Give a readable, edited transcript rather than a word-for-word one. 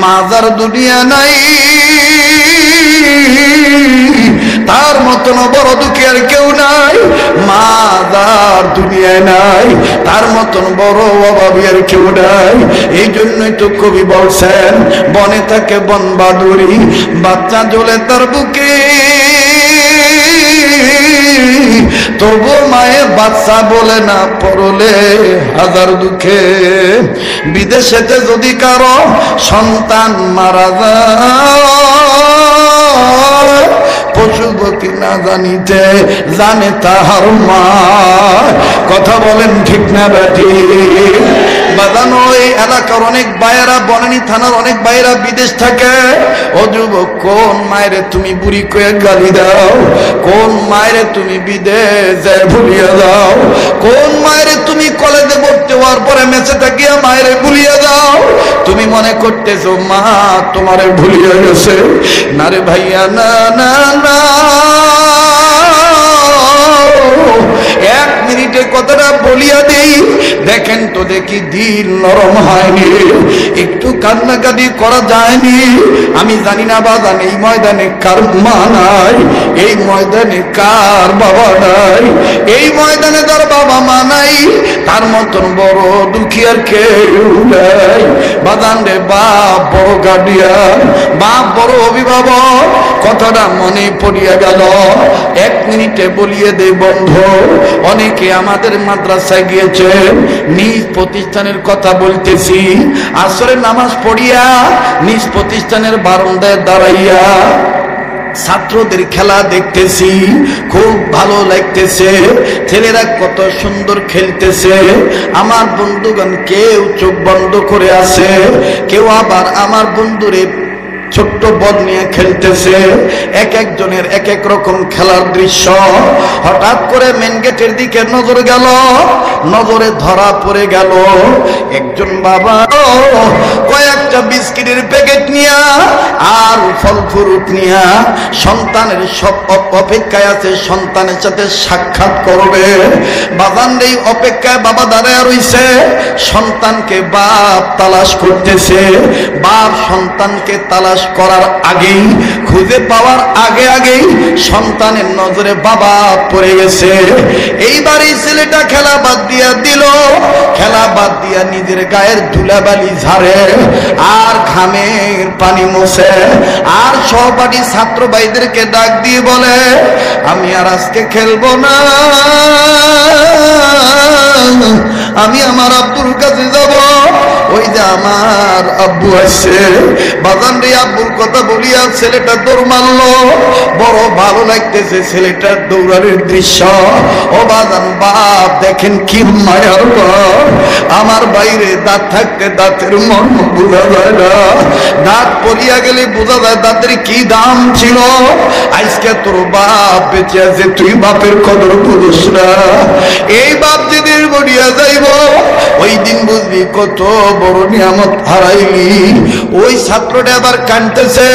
মাজার দুনিয়া নাই, তার মতন বড় দুঃখী আর কেউ নাই। মাজার দুনিয়ায় নাই, তার মতন বড় অভাবী আর কেউ নাই। এই জন্যই তো কবি বলছেন, বনে থাকে বন বাদুরি, বাচ্চা জ্বলে তার বুকে, তবু মায়ের বাচ্চা বলে না পড়লে হাজার দুঃখে। বিদেশেতে যদি কারো সন্তান মারা যায়, পশু পক্ষী না জানিতে জানে তাহার মা। কথা বলেন ঠিক না বেঠি? বাজানো এই এলাকার অনেক ভাইয়েরা, বনানী থানার অনেক ভাইয়েরা বিদেশ থাকে। ও যুবক, কোন মায়েরে তুমি বুড়ি কয়ে গালি দাও? কোন মায়েরে তুমি বিদেশ যায় ভুলিয়া দাও? কোন মায়েরে তুমি কলেজে ভর্তি হওয়ার পরে মেসে থাকিয়া মায়েরে ভুলিয়া দাও? তুমি মনে করতেছো মা তোমারে ভুলিয়া গেছে। না রে ভাইয়া, না না না, এক মিনিটে কথাটা বলিয়া দেই, দেখেন তো দেখি দিল নরম হয়নি, একটু কান্নাকাটি করা যায়নি? আমি জানি না বাজান এই ময়দানে কার মা নাই, এই ময়দানে কার বাবা নাই, এই ময়দানে তার বাবা মা নাই, তার মতন বড় দুঃখী আর কেউ নাই। বাজান রে, বাপ বড় গার্ডিয়ান, বাপ বড় অভিভাবক, কথাটা মনে পড়িয়া গেল। এক মিনিটে বলিয়ে দে বন্ধু, অনেকে আমাদের মাদ্রাসায় গিয়েছে, নিজ প্রতিষ্ঠানের কথা বলতেছি, আসরের নামাজ পড়িয়া নিজ প্রতিষ্ঠানের বারান্দায় দাঁড়াইয়া ছাত্রদের খেলা দেখতেছি, খুব ভালো লাগতেছে, ছেলেরা কত সুন্দর খেলতেছে। আমার বন্ধুগণ কেউ চোখ বন্ধ করে আছে, কেউ আবার আমার বন্ধুরে ছোট্ট বল নিয়ে খেলতেছে। এক একজনের এক এক রকম খেলার দৃশ্য। হঠাৎ করে মেন গেটের দিকে নজর গেল, নজরে ধরা পড়ে গেল একজন বাবা কয়েকটা বিস্কিটের প্যাকেট নিয়া আর ফল ফ্রুট নিয়া সন্তানের সব অপেক্ষায় আছে, সন্তানের সাথে সাক্ষাৎ করবে। বাবান এই অপেক্ষায় বাবা দাঁড়ায় রইছে, সন্তানকে বাপ তালাশ করতেছে। বাপ সন্তানকে তালাশ করার আগেই, খুঁজে পাওয়ার আগে আগেই সন্তানের নজরে বাবা পড়ে গেছে। এইবার এই ছেলেটা খেলা বাদ দিয়া দিল, খেলা বাদ দিয়া নিজের গায়ের ধুলাবালি ঝাড়ে আর ঘামের পানি মোছে, আর সহপাঠী ছাত্র ভাইদেরকে ডাক দিয়ে বলে, আমি আর আজকে খেলবো না, আমি আমার আব্বুর কাছে যাব। ওই যে আমার আব্বু আসছে। বাজান রে, আব্বুর কথা বলিয়া ছেলেটা দৌড় মারলো। বড় ভালো লাগতেছে ছেলেটার দৌড়ানোর দৃশ্য। ও বাজান, বাপ দেখেন কি মায়ার বাপ। আমার বাইরে দাঁত থাকতে দাঁতের মর্ম বোঝা যায় না, দাঁত পড়িয়া গেলে বোঝা যায় দাঁতের কি দাম ছিল। আজকে তোর বাপ বেঁচে আছে, তুই বাপের কদর বুঝিস না। এই বাপ যেদিন মরিয়া যাইব, ওই দিন বুঝবি কত বড় নিয়ামত হারাইলি। ওই ছাত্রটা আবার কাঁদতেছে।